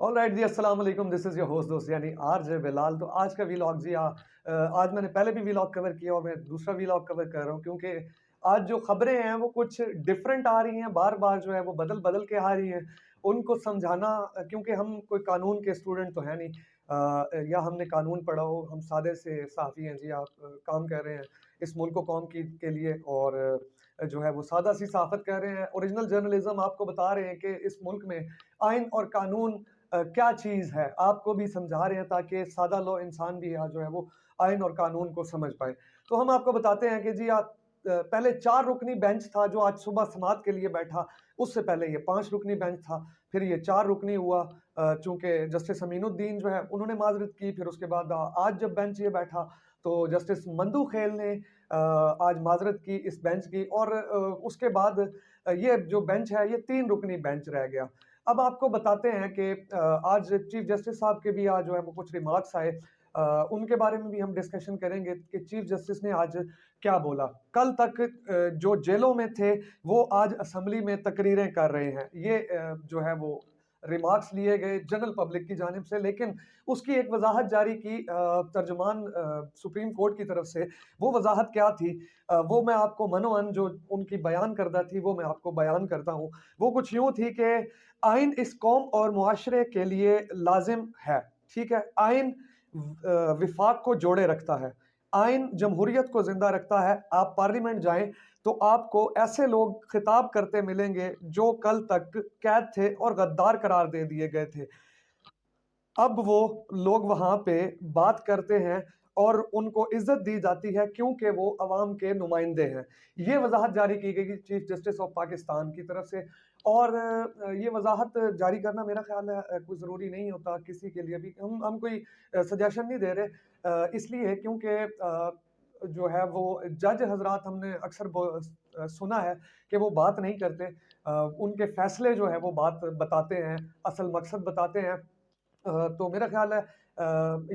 All right जी, अस्सलाम वालेकुम। This is your host दोस्त यानी आरजे बिलाल। तो आज का वीलॉग जी आज मैंने पहले भी वीलॉग कवर किया और मैं दूसरा वीलॉग कवर कर रहा हूँ, क्योंकि आज जो खबरें हैं वो कुछ डिफरेंट आ रही हैं, बार बार जो है वो बदल बदल के आ रही हैं। उनको समझाना, क्योंकि हम कोई कानून के स्टूडेंट तो हैं नहीं, या हमने कानून पढ़ा हो। हम सादे से सहाफ़ी हैं जी। आप काम कर रहे हैं इस मुल्क को कौम की के लिए, और जो है वो सादा सी सहाफ़त कर रहे हैं। ओरिजिनल जर्नलिज्म आपको बता रहे हैं कि इस मुल्क में आइन और कानून क्या चीज़ है, आपको भी समझा रहे हैं ताकि सादा लो इंसान भी जो है वो आइन और कानून को समझ पाए। तो हम आपको बताते हैं कि जी पहले 4 रुकनी बेंच था जो आज सुबह समाअत के लिए बैठा। उससे पहले ये 5 रुकनी बेंच था, फिर ये 4 रुकनी हुआ। चूँकि जस्टिस अमीनुद्दीन जो है उन्होंने माज़रत की, फिर उसके बाद आज जब बेंच ये बैठा तो जस्टिस मंदू खेल ने आज माज़रत की इस बेंच की, और उसके बाद ये जो बेंच है ये 3 रुकनी बेंच रह गया। अब आपको बताते हैं कि आज चीफ जस्टिस साहब के भी आज जो है वो कुछ रिमार्क्स आए। उनके बारे में भी हम डिस्कशन करेंगे कि चीफ जस्टिस ने आज क्या बोला। कल तक जो जेलों में थे वो आज असेंबली में तकरीरें कर रहे हैं। ये जो है वो रिमार्क्स लिए गए जनरल पब्लिक की जानिब से, लेकिन उसकी एक वजाहत जारी की तर्जुमान सुप्रीम कोर्ट की तरफ से। वो वजाहत क्या थी, वो मैं आपको मनोअन जो उनकी बयान करदा थी वो मैं आपको बयान करता हूँ। वो कुछ यूँ थी कि आइन इस कौम और मुआशरे के लिए लाजिम है। ठीक है, आइन विफाक को जोड़े रखता है, आइन जमहूरियत को जिंदा रखता है। आप पार्लियामेंट जाएं तो आपको ऐसे लोग खिताब करते मिलेंगे जो कल तक कैद थे और गद्दार करार दे दिए गए थे। अब वो लोग वहाँ पे बात करते हैं और उनको इज्जत दी जाती है क्योंकि वो अवाम के नुमाइंदे हैं। ये वजाहत जारी की गई चीफ जस्टिस ऑफ पाकिस्तान की तरफ से। और ये वजाहत जारी करना मेरा ख्याल है कोई ज़रूरी नहीं होता किसी के लिए भी। हम कोई सजेशन नहीं दे रहे, इसलिए क्योंकि जो है वो जज हजरात हमने अक्सर सुना है कि वो बात नहीं करते। उनके फैसले जो है वो बात बताते हैं, असल मकसद बताते हैं। तो मेरा ख्याल है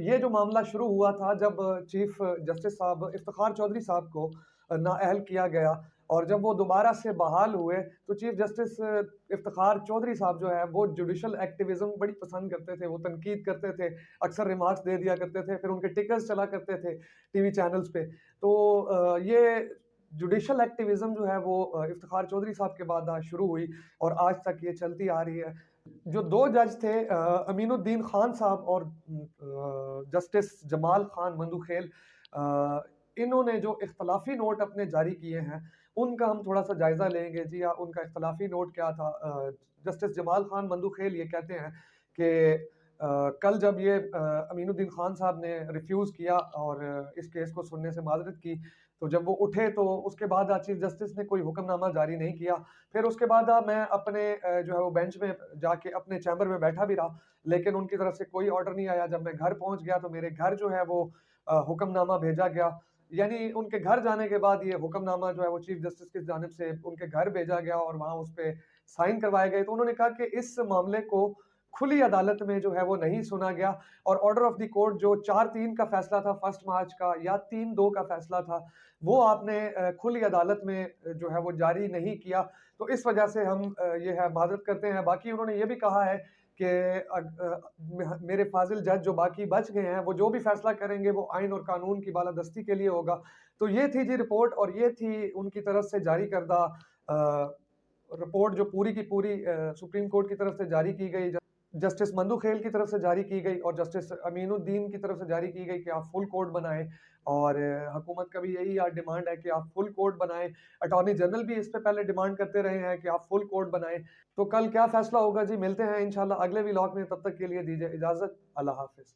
ये जो मामला शुरू हुआ था जब चीफ जस्टिस साहब इफ्तिखार चौधरी साहब को नाअहल किया गया, और जब वो दोबारा से बहाल हुए तो चीफ जस्टिस इफ्तिखार चौधरी साहब जो है वो जुडिशल एक्टिविज्म बड़ी पसंद करते थे। वो तनकीद करते थे, अक्सर रिमार्क्स दे दिया करते थे, फिर उनके टिकर्स चला करते थे टीवी चैनल्स पे। तो ये जुडिशल एक्टिविज्म जो है वो इफ्तिखार चौधरी साहब के बाद आज शुरू हुई और आज तक ये चलती आ रही है। जो 2 जज थे अमीनुद्दीन खान साहब और जस्टिस जमाल खान मंदूखेल, इन्होंने जो इख्तलाफी नोट अपने जारी किए हैं उनका हम थोड़ा सा जायजा लेंगे। जी हाँ, उनका इख्तलाफी नोट क्या था। जस्टिस जमाल खान मंदूखेल ये कहते हैं कि कल जब ये अमीनुद्दीन खान साहब ने रिफ्यूज़ किया और इस केस को सुनने से माजरत की, तो जब वो उठे तो उसके बाद चीफ जस्टिस ने कोई हुक्मनामा जारी नहीं किया। फिर उसके बाद मैं अपने जो है वो बेंच में जाके अपने चैम्बर में बैठा भी रहा, लेकिन उनकी तरफ से कोई ऑर्डर नहीं आया। जब मैं घर पहुंच गया तो मेरे घर जो है वो हुक्मनामा भेजा गया। यानी उनके घर जाने के बाद ये हुक्मनामा जो है वो चीफ जस्टिस की जानिब से उनके घर भेजा गया और वहाँ उस पे साइन करवाए गए। तो उन्होंने कहा कि इस मामले को खुली अदालत में जो है वो नहीं सुना गया, और ऑर्डर ऑफ द कोर्ट जो 4-3 का फैसला था 1 मार्च का, या 3-2 का फैसला था, वो आपने खुली अदालत में जो है वो जारी नहीं किया। तो इस वजह से हम ये है माजरत करते हैं। बाकी उन्होंने ये भी कहा है कि मेरे फाजिल जज जो बाकी बच गए हैं वो जो भी फैसला करेंगे वो आइन और कानून की बालादस्ती के लिए होगा। तो ये थी जी रिपोर्ट, और ये थी उनकी तरफ से जारी करदा रिपोर्ट जो पूरी की पूरी सुप्रीम कोर्ट की तरफ से जारी की गई, जस्टिस मंदू खेल की तरफ से जारी की गई और जस्टिस अमीनुद्दीन की तरफ से जारी की गई कि आप फुल कोर्ट बनाएं। और हुकूमत का भी यही डिमांड है कि आप फुल कोर्ट बनाएं। अटॉर्नी जनरल भी इस पे पहले डिमांड करते रहे हैं कि आप फुल कोर्ट बनाएं। तो कल क्या फैसला होगा जी, मिलते हैं इंशाल्लाह अगले व्लॉग में। तब तक के लिए दीजिए इजाजत। अल्लाह हाफिज।